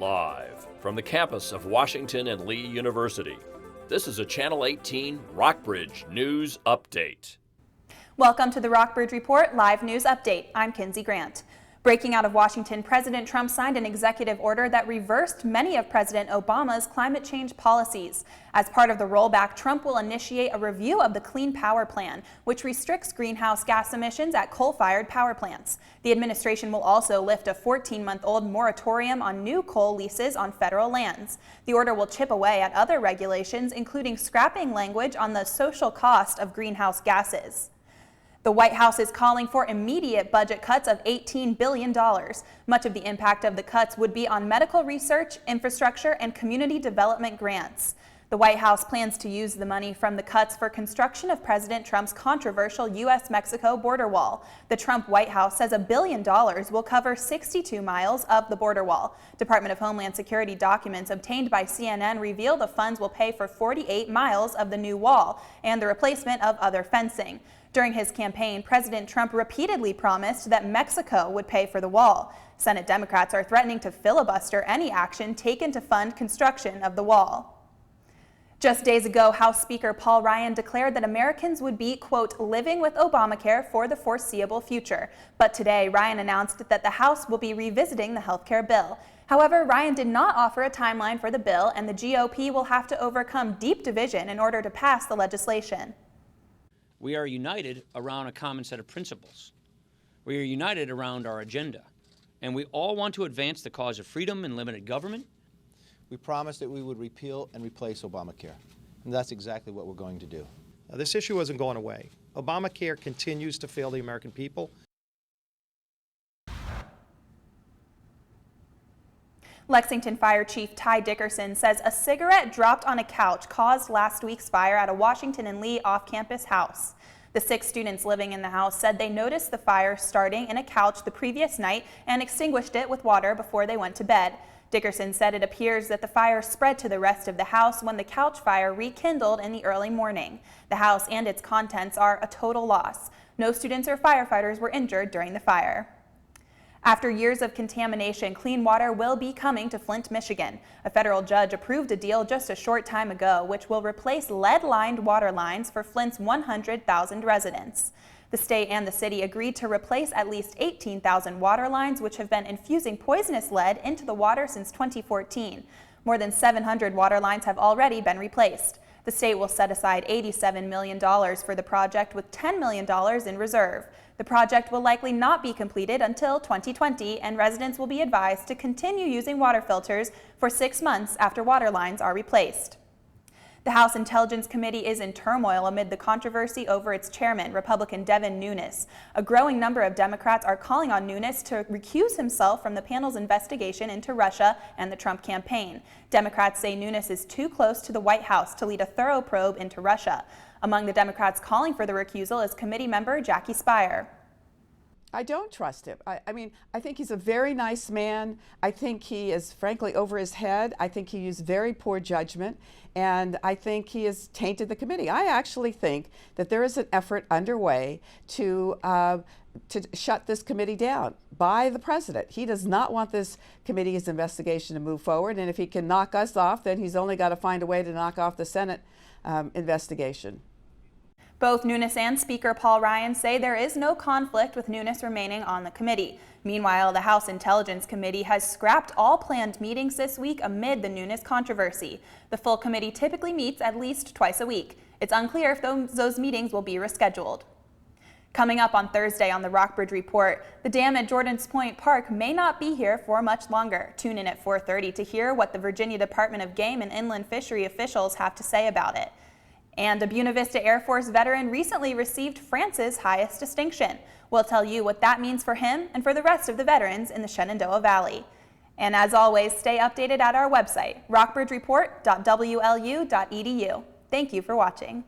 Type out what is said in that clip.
Live from the campus of Washington and Lee University, this is a Channel 18 Rockbridge News Update. Welcome to the Rockbridge Report Live News Update. I'm Kinsey Grant. Breaking out of Washington, President Trump signed an executive order that reversed many of President Obama's climate change policies. As part of the rollback, Trump will initiate a review of the Clean Power Plan, which restricts greenhouse gas emissions at coal-fired power plants. The administration will also lift a 14-month-old moratorium on new coal leases on federal lands. The order will chip away at other regulations, including scrapping language on the social cost of greenhouse gases. The White House is calling for immediate budget cuts of $18 billion. Much of the impact of the cuts would be on medical research, infrastructure, and community development grants. The White House plans to use the money from the cuts for construction of President Trump's controversial U.S.-Mexico border wall. The Trump White House says $1 billion will cover 62 miles of the border wall. Department of Homeland Security documents obtained by CNN reveal the funds will pay for 48 miles of the new wall and the replacement of other fencing. During his campaign, President Trump repeatedly promised that Mexico would pay for the wall. Senate Democrats are threatening to filibuster any action taken to fund construction of the wall. Just days ago, House Speaker Paul Ryan declared that Americans would be, quote, living with Obamacare for the foreseeable future. But today, Ryan announced that the House will be revisiting the health care bill. However, Ryan did not offer a timeline for the bill, and the GOP will have to overcome deep division in order to pass the legislation. We are united around a common set of principles. We are united around our agenda, and we all want to advance the cause of freedom and limited government. We promised that we would repeal and replace Obamacare, and that's exactly what we're going to do. Now, this issue isn't going away. Obamacare continues to fail the American people. Lexington Fire Chief Ty Dickerson says a cigarette dropped on a couch caused last week's fire at a Washington and Lee off-campus house. The 6 students living in the house said they noticed the fire starting in a couch the previous night and extinguished it with water before they went to bed. Dickerson said it appears that the fire spread to the rest of the house when the couch fire rekindled in the early morning. The house and its contents are a total loss. No students or firefighters were injured during the fire. After years of contamination, clean water will be coming to Flint, Michigan. A federal judge approved a deal just a short time ago, which will replace lead-lined water lines for Flint's 100,000 residents. The state and the city agreed to replace at least 18,000 water lines, which have been infusing poisonous lead into the water since 2014. More than 700 water lines have already been replaced. The state will set aside $87 million for the project with $10 million in reserve. The project will likely not be completed until 2020, and residents will be advised to continue using water filters for 6 months after water lines are replaced. The House Intelligence Committee is in turmoil amid the controversy over its chairman, Republican Devin Nunes. A growing number of Democrats are calling on Nunes to recuse himself from the panel's investigation into Russia and the Trump campaign. Democrats say Nunes is too close to the White House to lead a thorough probe into Russia. Among the Democrats calling for the recusal is committee member Jackie Speier. I don't trust him. I think he's a very nice man. I think he is frankly over his head. I think he used very poor judgment, and I think he has tainted the committee. I actually think that there is an effort underway to shut this committee down by the president. He does not want this committee's investigation to move forward, and if he can knock us off, then he's only got to find a way to knock off the Senate investigation. Both Nunes and Speaker Paul Ryan say there is no conflict with Nunes remaining on the committee. Meanwhile, the House Intelligence Committee has scrapped all planned meetings this week amid the Nunes controversy. The full committee typically meets at least twice a week. It's unclear if those meetings will be rescheduled. Coming up on Thursday on the Rockbridge Report, the dam at Jordan's Point Park may not be here for much longer. Tune in at 4:30 to hear what the Virginia Department of Game and Inland Fishery officials have to say about it. And a Buena Vista Air Force veteran recently received France's highest distinction. We'll tell you what that means for him and for the rest of the veterans in the Shenandoah Valley. And as always, stay updated at our website, rockbridgereport.wlu.edu. Thank you for watching.